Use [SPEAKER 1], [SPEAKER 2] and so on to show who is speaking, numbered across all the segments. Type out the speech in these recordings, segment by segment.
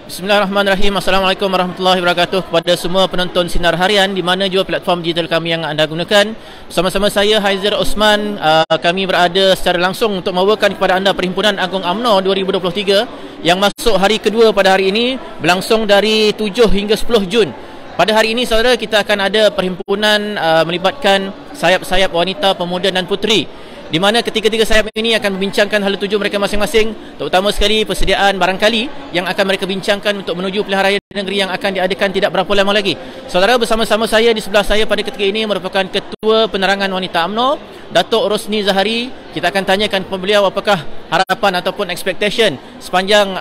[SPEAKER 1] Bismillahirrahmanirrahim. Assalamualaikum warahmatullahi wabarakatuh kepada semua penonton Sinar Harian di mana jua platform digital kami yang anda gunakan. Sama-sama saya Haizir Osman, kami berada secara langsung untuk membawakan kepada anda Perhimpunan Agung UMNO 2023 yang masuk hari kedua pada hari ini, berlangsung dari 7 hingga 10 Jun. Pada hari ini saudara, kita akan ada perhimpunan melibatkan sayap-sayap wanita, pemuda dan puteri, di mana ketiga-tiga sayap ini akan membincangkan hala tuju mereka masing-masing, terutama sekali persediaan barangkali yang akan mereka bincangkan untuk menuju pilihan raya negeri yang akan diadakan tidak berapa lama lagi. Saudara, bersama-sama saya, di sebelah saya pada ketika ini merupakan Ketua Penerangan Wanita UMNO, Datuk Rosni Zahari. Kita akan tanyakan kepada beliau apakah harapan ataupun expectation sepanjang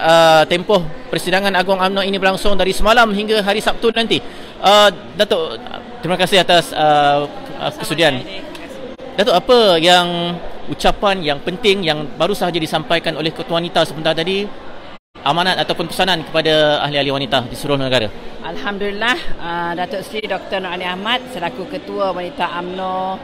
[SPEAKER 1] tempoh Persidangan Agung UMNO ini berlangsung dari semalam hingga hari Sabtu nanti. Datuk, terima kasih atas kesudian. Datuk, apa yang ucapan yang penting yang baru sahaja disampaikan oleh Ketua Wanita sebentar tadi, amanat ataupun pesanan kepada ahli-ahli wanita di seluruh negara?
[SPEAKER 2] Alhamdulillah, Datuk Seri Dr. Nur Ali Ahmad selaku Ketua Wanita UMNO,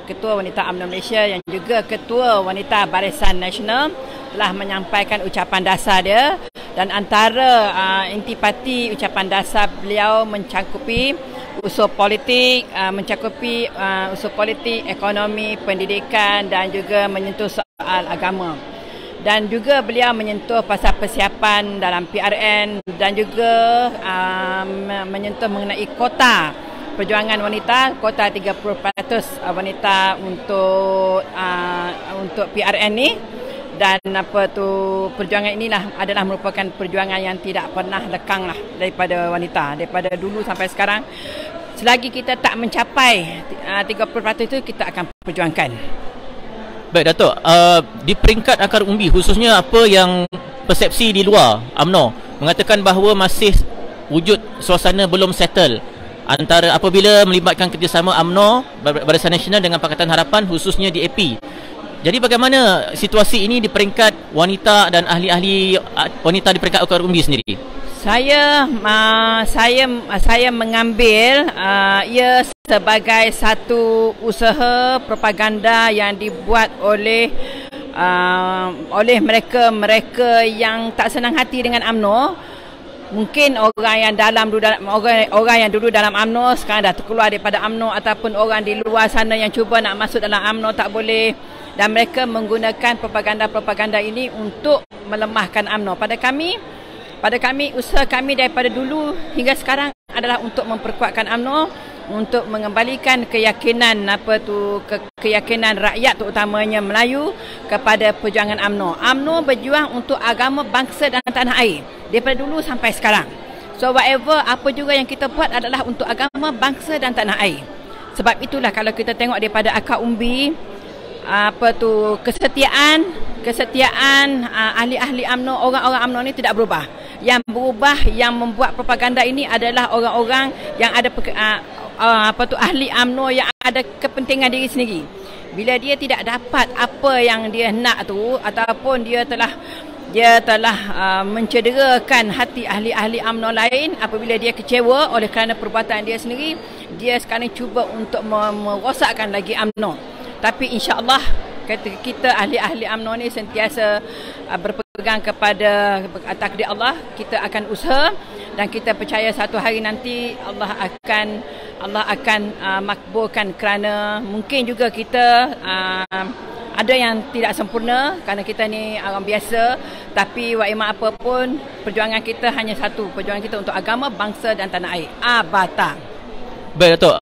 [SPEAKER 2] Ketua Wanita UMNO Malaysia yang juga Ketua Wanita Barisan Nasional telah menyampaikan ucapan dasar dia, dan antara intipati ucapan dasar beliau mencakupi usul politik, usul politik, ekonomi, pendidikan dan juga menyentuh soal agama. Dan juga beliau menyentuh pasal persiapan dalam PRN dan juga menyentuh mengenai kota perjuangan wanita, kota 30% wanita untuk PRN ni. Dan perjuangan inilah adalah merupakan perjuangan yang tidak pernah lekang lah daripada wanita, daripada dulu sampai sekarang. Selagi kita tak mencapai 30% itu, kita akan perjuangkan.
[SPEAKER 1] Baik Datuk, di peringkat akar umbi khususnya, apa yang persepsi di luar UMNO mengatakan bahawa masih wujud suasana belum settle antara apabila melibatkan kerjasama UMNO, Barisan Nasional dengan Pakatan Harapan khususnya di AP. Jadi bagaimana situasi ini di peringkat wanita dan ahli-ahli wanita di peringkat akar umbi sendiri? Saya mengambil ia sebagai satu usaha propaganda yang dibuat oleh mereka yang tak senang hati dengan UMNO. Mungkin orang yang dulu dalam UMNO sekarang dah terkeluar daripada UMNO, ataupun orang di luar sana yang cuba nak masuk dalam UMNO tak boleh, dan mereka menggunakan propaganda ini untuk melemahkan UMNO. Pada kami, usaha kami daripada dulu hingga sekarang adalah untuk memperkuatkan UMNO, untuk mengembalikan keyakinan keyakinan rakyat terutamanya Melayu kepada perjuangan UMNO. UMNO berjuang untuk agama, bangsa dan tanah air daripada dulu sampai sekarang. So whatever, apa juga yang kita buat adalah untuk agama, bangsa dan tanah air. Sebab itulah kalau kita tengok daripada akar umbi, kesetiaan ahli-ahli UMNO, orang-orang UMNO ni tidak berubah. Yang berubah, yang membuat propaganda ini adalah orang-orang yang ada ahli UMNO yang ada kepentingan diri sendiri. Bila dia tidak dapat apa yang dia nak tu, ataupun dia telah mencederakan hati ahli-ahli UMNO lain, apabila dia kecewa oleh kerana perbuatan dia sendiri, dia sekarang cuba untuk merosakkan lagi UMNO. Tapi insya-Allah kita ahli-ahli UMNO ni sentiasa berpegang kepada takdir Allah. Kita akan usaha dan kita percaya satu hari nanti Allah akan makbulkan, kerana mungkin juga kita ada yang tidak sempurna kerana kita ni orang biasa, tapi waimah apapun perjuangan kita hanya satu, perjuangan kita untuk agama, bangsa dan tanah air. Abata. Baik Datuk,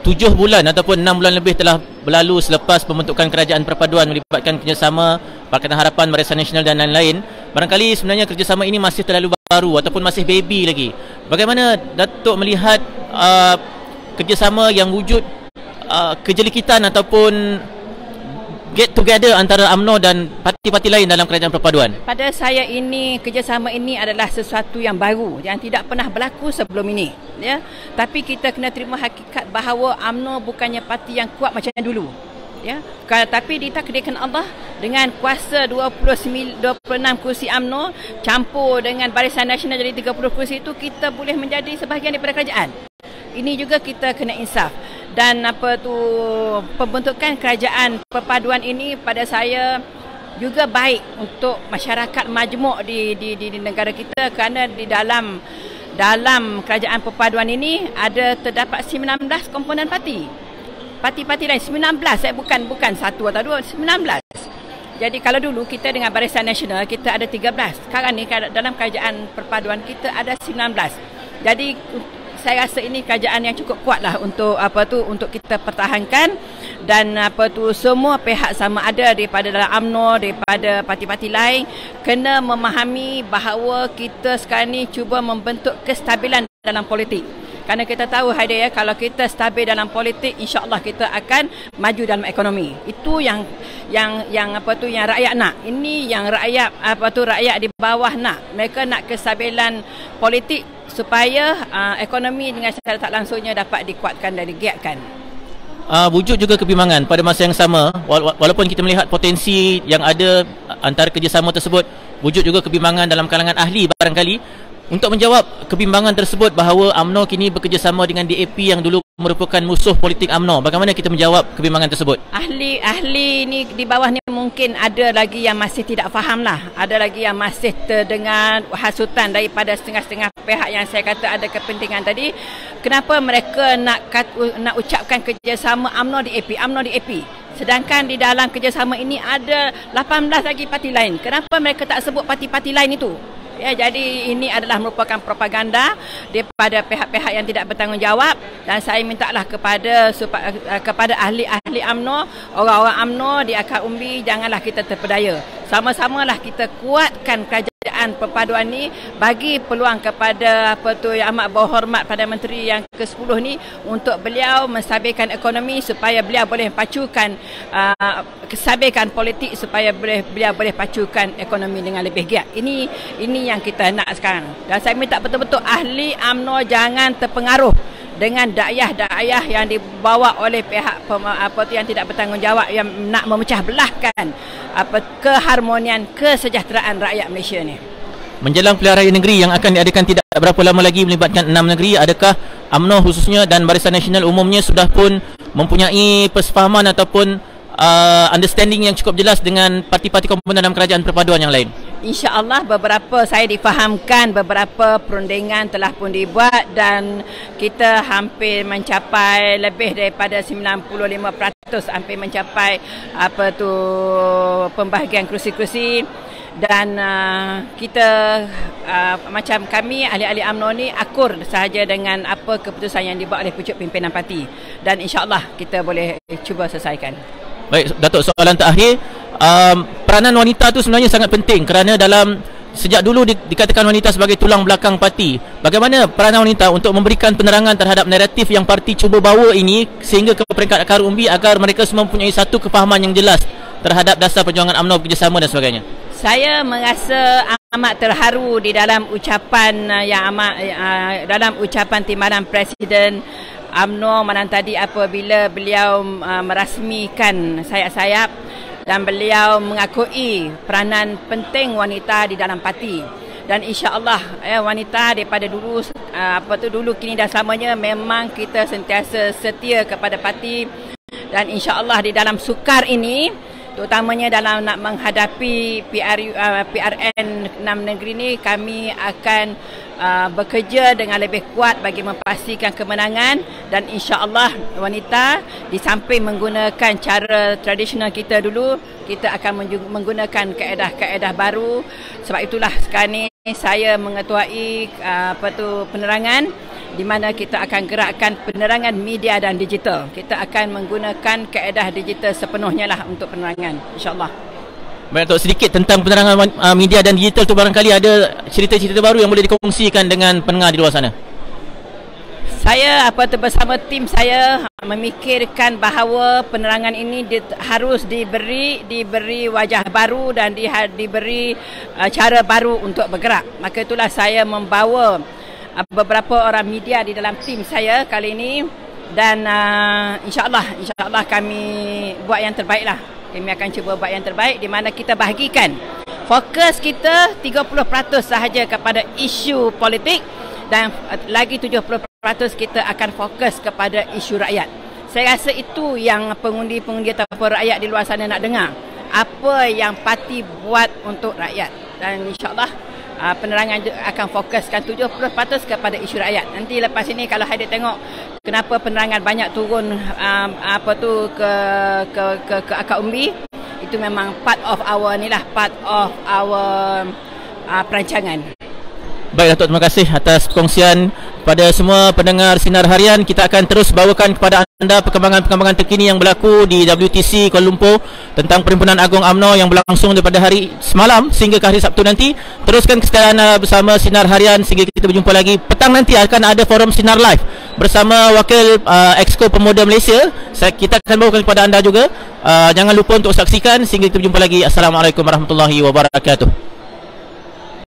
[SPEAKER 1] 7 bulan ataupun 6 bulan lebih telah berlalu selepas pembentukan kerajaan perpaduan melibatkan kerjasama Pakatan Harapan, Barisan Nasional dan lain-lain. Barangkali sebenarnya kerjasama ini masih terlalu baru ataupun masih baby lagi. Bagaimana Datuk melihat kerjasama yang wujud, kejelikitan ataupun get together antara UMNO dan parti-parti lain dalam kerajaan perpaduan?
[SPEAKER 2] Pada saya, kerjasama ini adalah sesuatu yang baru yang tidak pernah berlaku sebelum ini, ya. Tapi kita kena terima hakikat bahawa UMNO bukannya parti yang kuat macam dulu, ya. Tapi ditakdirkan Allah dengan kuasa 26 kursi UMNO campur dengan Barisan Nasional jadi 30 kursi itu, kita boleh menjadi sebahagian daripada kerajaan. Ini juga kita kena insaf. Dan pembentukan kerajaan perpaduan ini pada saya juga baik untuk masyarakat majmuk di negara kita, kerana di dalam kerajaan perpaduan ini terdapat 19 komponen parti lain, 19. Saya bukan satu atau dua, 19. Jadi kalau dulu kita dengan Barisan Nasional kita ada 13. Sekarang ni dalam kerajaan perpaduan kita ada 19. Jadi saya rasa ini kerajaan yang cukup kuatlah untuk untuk kita pertahankan, dan semua pihak sama ada daripada dalam UMNO, daripada parti-parti lain kena memahami bahawa kita sekarang ni cuba membentuk kestabilan dalam politik. Kerana kita tahu Haider, kalau kita stabil dalam politik, insya-Allah kita akan maju dalam ekonomi. Itu yang rakyat nak. Ini yang rakyat di bawah nak. Mereka nak kestabilan politik supaya ekonomi dengan secara tak langsungnya dapat dikuatkan dan digiatkan.
[SPEAKER 1] Wujud juga kebimbangan pada masa yang sama, walaupun kita melihat potensi yang ada antara kerjasama tersebut, wujud juga kebimbangan dalam kalangan ahli barangkali. Untuk menjawab kebimbangan tersebut bahawa UMNO kini bekerjasama dengan DAP yang dulu merupakan musuh politik UMNO, bagaimana kita menjawab kebimbangan tersebut? Ahli ni di bawah ni mungkin ada lagi yang masih tidak faham lah. Ada lagi yang masih terdengar hasutan daripada setengah-setengah pihak yang saya kata ada kepentingan tadi. Kenapa mereka nak ucapkan kerjasama UMNO DAP? Sedangkan di dalam kerjasama ini ada 18 lagi parti lain. Kenapa mereka tak sebut parti-parti lain itu? Ya, jadi ini adalah merupakan propaganda daripada pihak-pihak yang tidak bertanggungjawab, dan saya mintalah kepada ahli-ahli UMNO, orang-orang UMNO di akar umbi, janganlah kita terpedaya. Sama-samalah kita kuatkan kerajaan perpaduan ni, bagi peluang kepada Yang Amat Berhormat Perdana Menteri yang ke-10 ni untuk beliau menstabilkan ekonomi supaya beliau boleh pacukan kestabilkan politik, supaya beliau boleh pacukan ekonomi dengan lebih giat. Ini yang kita nak sekarang. Dan saya minta betul-betul ahli UMNO jangan terpengaruh dengan dakwah yang dibawa oleh pihak yang tidak bertanggungjawab, yang nak memecah belahkan keharmonian, kesejahteraan rakyat Malaysia ni. Menjelang pilihan raya negeri yang akan diadakan tidak berapa lama lagi melibatkan 6 negeri, adakah UMNO khususnya dan Barisan Nasional umumnya sudah pun mempunyai persefahaman ataupun understanding yang cukup jelas dengan parti-parti komponen dalam kerajaan perpaduan yang lain?
[SPEAKER 2] InsyaAllah saya difahamkan beberapa perundingan telah pun dibuat, dan kita hampir mencapai lebih daripada 95%, hampir mencapai pembahagian kerusi-kerusi. Dan kita macam kami ahli-ahli UMNO ni akur sahaja dengan apa keputusan yang dibuat oleh pucuk pimpinan parti, dan insyaAllah kita boleh cuba selesaikan.
[SPEAKER 1] Baik, Datuk, soalan terakhir. Peranan wanita tu sebenarnya sangat penting, kerana sejak dulu dikatakan wanita sebagai tulang belakang parti. Bagaimana peranan wanita untuk memberikan penerangan terhadap naratif yang parti cuba bawa ini sehingga ke peringkat akar umbi, agar mereka semua mempunyai satu kefahaman yang jelas terhadap dasar perjuangan UMNO, kerjasama dan sebagainya?
[SPEAKER 2] Saya merasa amat terharu di dalam ucapan dalam ucapan timbalan Presiden UMNO malam tadi, apabila beliau merasmikan sayap-sayap dan beliau mengakui peranan penting wanita di dalam parti. Dan insya-Allah wanita daripada dulu kini dan selamanya memang kita sentiasa setia kepada parti, dan insya-Allah di dalam sukar ini, terutamanya dalam nak menghadapi PRN 6 negeri ni, kami akan bekerja dengan lebih kuat bagi memastikan kemenangan. Dan insya-Allah wanita, di samping menggunakan cara tradisional kita dulu, kita akan menggunakan kaedah-kaedah baru. Sebab itulah sekarang ni saya mengetuai penerangan, di mana kita akan gerakkan penerangan media dan digital. Kita akan menggunakan kaedah digital sepenuhnya lah untuk penerangan, insya-Allah.
[SPEAKER 1] Baik, Datuk, sedikit tentang penerangan media dan digital tu, barangkali ada cerita-cerita baru yang boleh dikongsikan dengan pendengar di luar sana. Saya bersama tim saya memikirkan bahawa penerangan ini harus diberi wajah baru dan diberi cara baru untuk bergerak. Maka itulah saya membawa beberapa orang media di dalam tim saya kali ini, dan insya-Allah kami buat yang terbaik lah. Kami akan cuba buat yang terbaik, di mana kita bahagikan fokus kita 30% sahaja kepada isu politik, dan lagi 70% kita akan fokus kepada isu rakyat. Saya rasa itu yang pengundi-pengundi ataupun rakyat di luar sana nak dengar.
[SPEAKER 2] apa yang parti buat untuk rakyat. Dan insyaAllah penerangan akan fokuskan 70% kepada isu rakyat. Nanti lepas ini kalau Haider tengok kenapa penerangan banyak turun ke akar umbi, itu memang part of our perancangan.
[SPEAKER 1] Baik Datuk, terima kasih atas perkongsian. Pada semua pendengar Sinar Harian, kita akan terus bawakan kepada anda perkembangan-perkembangan terkini yang berlaku di WTC Kuala Lumpur tentang Perhimpunan Agung UMNO yang berlangsung daripada hari semalam sehingga ke hari Sabtu nanti. Teruskan kesetiaan anda bersama Sinar Harian sehingga kita berjumpa lagi. Petang nanti akan ada forum Sinar Live bersama Wakil Exco Pemuda Malaysia. Kita akan bawakan kepada anda juga. Jangan lupa untuk saksikan sehingga kita berjumpa lagi. Assalamualaikum warahmatullahi wabarakatuh.